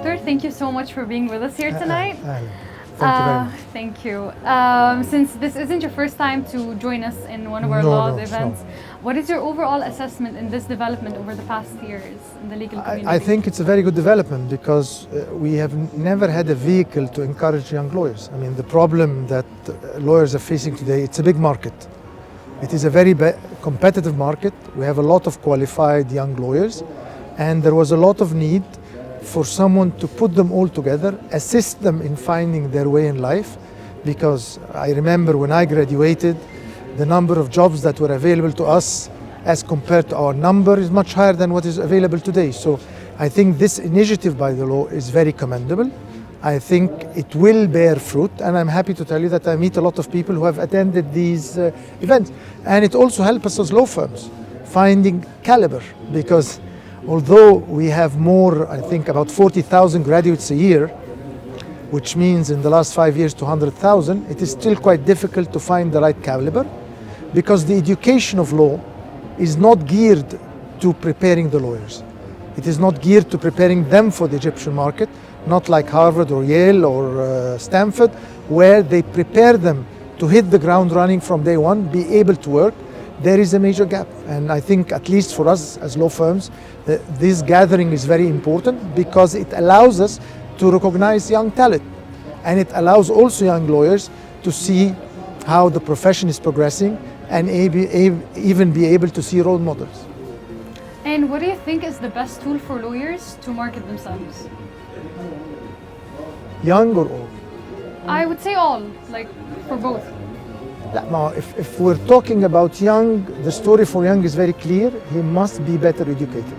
Doctor, thank you so much for being with us here tonight. Thank you very much. Thank you. Since this isn't your first time to join us in one of our events, what is your overall assessment in this development over the past years in the legal community? I think it's a very good development because we have never had a vehicle to encourage young lawyers. I mean, the problem that lawyers are facing today, it's a big market. It is a very competitive market. We have a lot of qualified young lawyers, and there was a lot of need for someone to put them all together, assist them in finding their way in life, because I remember when I graduated, the number of jobs that were available to us as compared to our number is much higher than what is available today. So I think this initiative by the law is very commendable. I think it will bear fruit, and I'm happy to tell you that I meet a lot of people who have attended these events. And it also helps us as law firms finding caliber, because although we have more, I think about 40,000 graduates a year, which means in the last 5 years 200,000, it is still quite difficult to find the right caliber, because the education of law is not geared to preparing the lawyers. It is not geared to preparing them for the Egyptian market, not like Harvard or Yale or Stanford, where they prepare them to hit the ground running from day one, be able to work. There is a major gap, and I think at least for us as law firms, this gathering is very important because it allows us to recognize young talent, and it allows also young lawyers to see how the profession is progressing and even be able to see role models. And what do you think is the best tool for lawyers to market themselves? Young or old? I would say all, like for both. Now, if we're talking about young, the story for young is very clear. He must be better educated.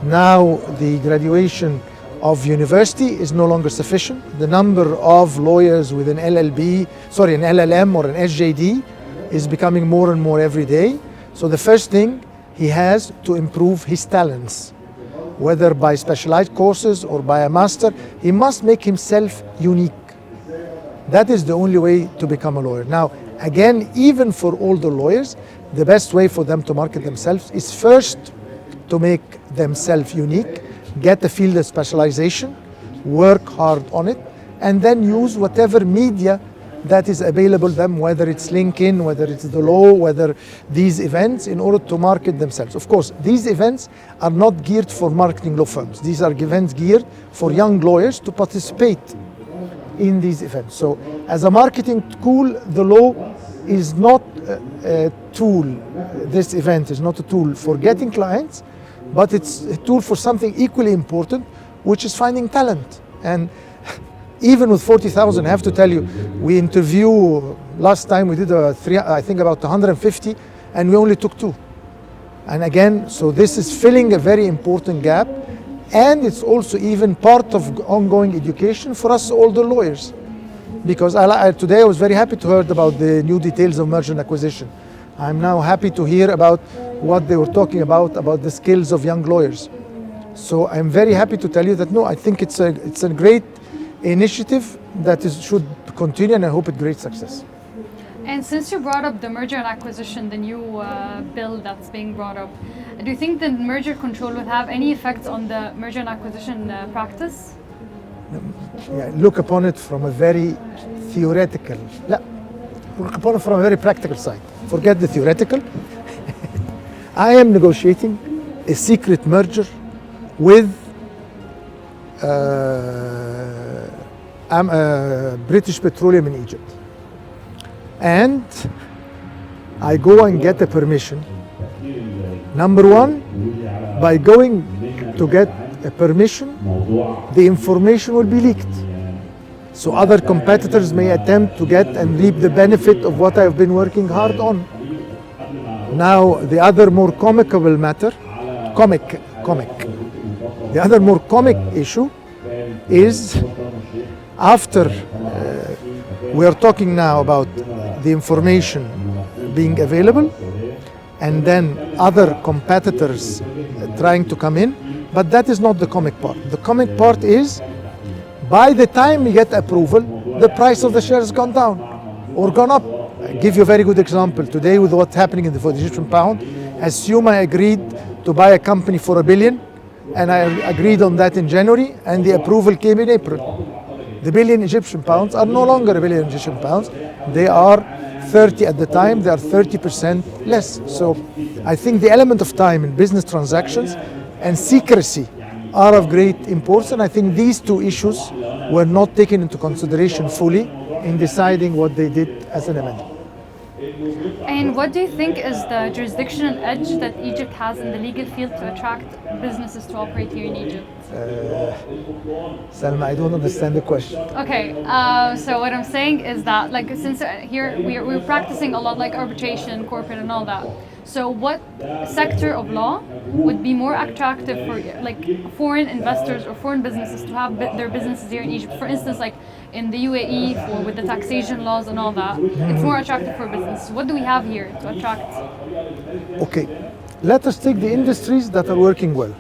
Now, the graduation of university is no longer sufficient. The number of lawyers with an LLM or an SJD is becoming more and more every day. So the first thing, he has to improve his talents, whether by specialized courses or by a master. He must make himself unique. That is the only way to become a lawyer. Now, again, even for older lawyers, the best way for them to market themselves is first to make themselves unique, get a field of specialization, work hard on it, and then use whatever media that is available to them, whether it's LinkedIn, whether it's the law, whether these events, in order to market themselves. Of course, these events are not geared for marketing law firms. These are events geared for young lawyers to participate in these events. So as a marketing tool, the law is not a tool. This event is not a tool for getting clients, but it's a tool for something equally important, which is finding talent. And even with 40,000, I have to tell you, we last time we did I think about 150, and we only took 2. And again, so this is filling a very important gap. And it's also even part of ongoing education for us older lawyers. Because today I was very happy to hear about the new details of merger and acquisition. I'm now happy to hear about what they were talking about the skills of young lawyers. So I'm very happy to tell you that, no, I think it's a great initiative that should continue, and I hope it's great success. And since you brought up the merger and acquisition, the new bill that's being brought up, do you think the merger control would have any effects on the merger and acquisition practice? Yeah, look upon it from a very theoretical, look upon it from a very practical side. Forget the theoretical. I am negotiating a secret merger with British Petroleum in Egypt. And I go and get a permission. Number one, by going to get a permission, the information will be leaked. So other competitors may attempt to get and reap the benefit of what I've been working hard on. Now, the other more comic, the other more comic issue is after we are talking now about the information being available, and then other competitors trying to come in, but that is not the comic part. The comic part is, by the time we get approval, the price of the share has gone down or gone up. I'll give you a very good example. Today, with what's happening for the Egyptian pound, assume I agreed to buy a company for $1 billion, and I agreed on that in January, and the approval came in April. The billion Egyptian pounds are no longer a billion Egyptian pounds. They are 30 at the time, they are 30% less. So I think the element of time in business transactions and secrecy are of great importance. And I think these two issues were not taken into consideration fully in deciding what they did as an amendment. And what do you think is the jurisdictional edge that Egypt has in the legal field to attract businesses to operate here in Egypt? Salma, I don't understand the question. Okay, so what I'm saying is that, like, since here we're practicing a lot, like arbitration, corporate, and all that. So, what sector of law would be more attractive for like foreign investors or foreign businesses to have their businesses here in Egypt? For instance, like in the UAE, with the taxation laws and all that, it's more attractive for business. What do we have here to attract? Okay, let us take the industries that are working well.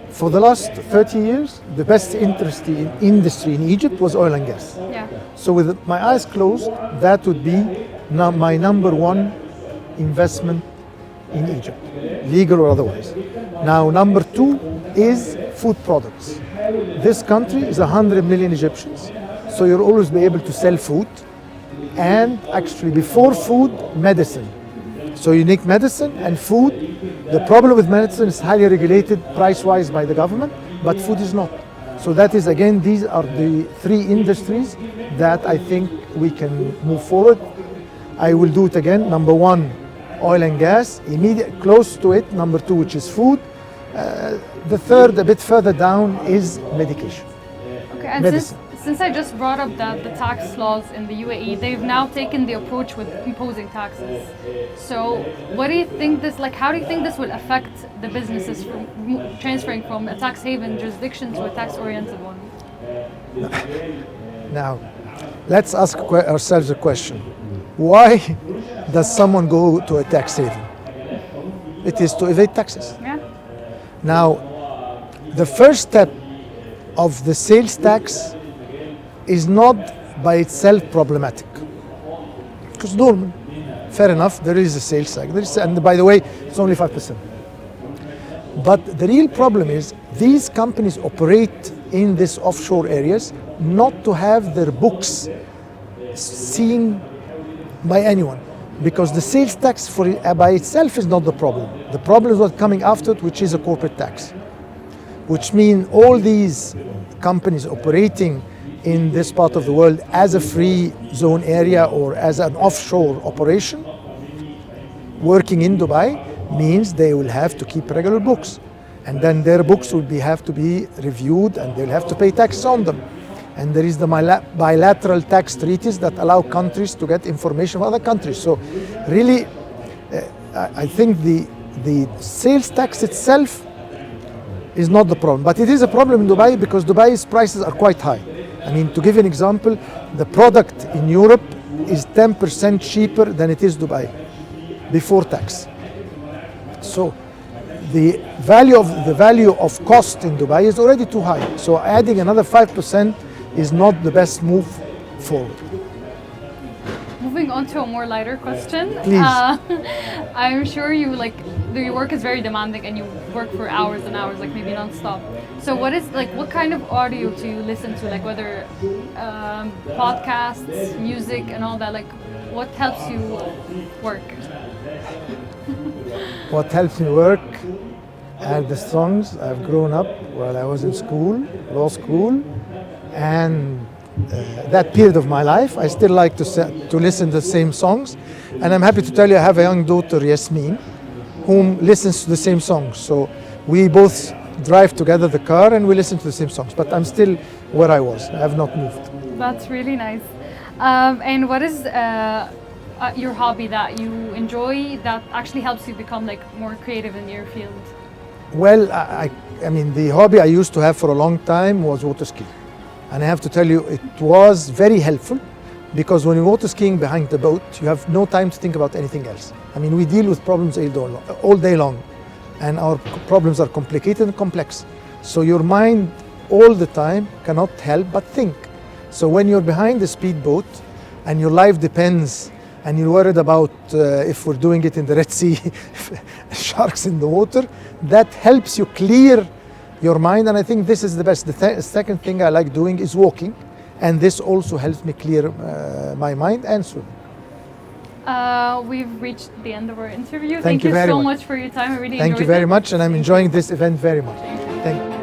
For the last 30 years, the best industry in Egypt was oil and gas. Yeah. So with my eyes closed, that would be my number one investment in Egypt, legal or otherwise. Now, number two is food products. This country is 100 million Egyptians, so you'll always be able to sell food, and actually before food, medicine. So you need medicine and food. The problem with medicine is highly regulated price-wise by the government, but food is not. So that is, again, these are the three industries that I think we can move forward. I will do it again. Number one, oil and gas, immediate close to it. Number two, which is food. The third, a bit further down, is medication. Okay, and since I just brought up the tax laws in the UAE, they've now taken the approach with imposing taxes. So, what do you think how do you think this will affect the businesses from transferring from a tax haven jurisdiction to a tax-oriented one? Now, let's ask ourselves a question. Why does someone go to a tax haven? It is to evade taxes. Yeah. Now, the first step of the sales tax is not by itself problematic. Because normal, fair enough, there is a sales tax. And by the way, it's only 5%. But the real problem is these companies operate in these offshore areas not to have their books seen by anyone, because the sales tax by itself is not the problem. The problem is what's coming after it, which is a corporate tax, which means all these companies operating in this part of the world as a free zone area or as an offshore operation working in Dubai means they will have to keep regular books, and then their books will have to be reviewed and they'll have to pay taxes on them. And there is the bilateral tax treaties that allow countries to get information from other countries. So really, I think the sales tax itself is not the problem. But it is a problem in Dubai because Dubai's prices are quite high. I mean, to give an example, the product in Europe is 10% cheaper than it is Dubai before tax. So the value of cost in Dubai is already too high. So adding another 5% is not the best move forward. Moving on to a more lighter question. Please. I'm sure your work is very demanding and you work for hours and hours, like maybe non-stop. So what kind of audio do you listen to? Like whether podcasts, music and all that, like what helps you work? What helps me work are the songs I've grown up while I was in school, law school, and that period of my life, I still like to listen to the same songs. And I'm happy to tell you I have a young daughter, Yasmin, whom listens to the same songs. So we both drive together the car and we listen to the same songs. But I'm still where I was. I have not moved. That's really nice. And what is your hobby that you enjoy that actually helps you become like more creative in your field? Well, I mean, the hobby I used to have for a long time was water skiing. And I have to tell you, it was very helpful because when you're water skiing behind the boat, you have no time to think about anything else. I mean, we deal with problems all day long, and our problems are complicated and complex. So your mind all the time cannot help but think. So when you're behind the speedboat and your life depends and you're worried about if we're doing it in the Red Sea, sharks in the water, that helps you clear your mind. And I think this is the best. The second thing I like doing is walking, and this also helps me clear my mind and swim. We've reached the end of our interview. Thank you you very so much much for your time. I really Thank enjoyed you very it. much, and I'm enjoying this event very much. Thank you.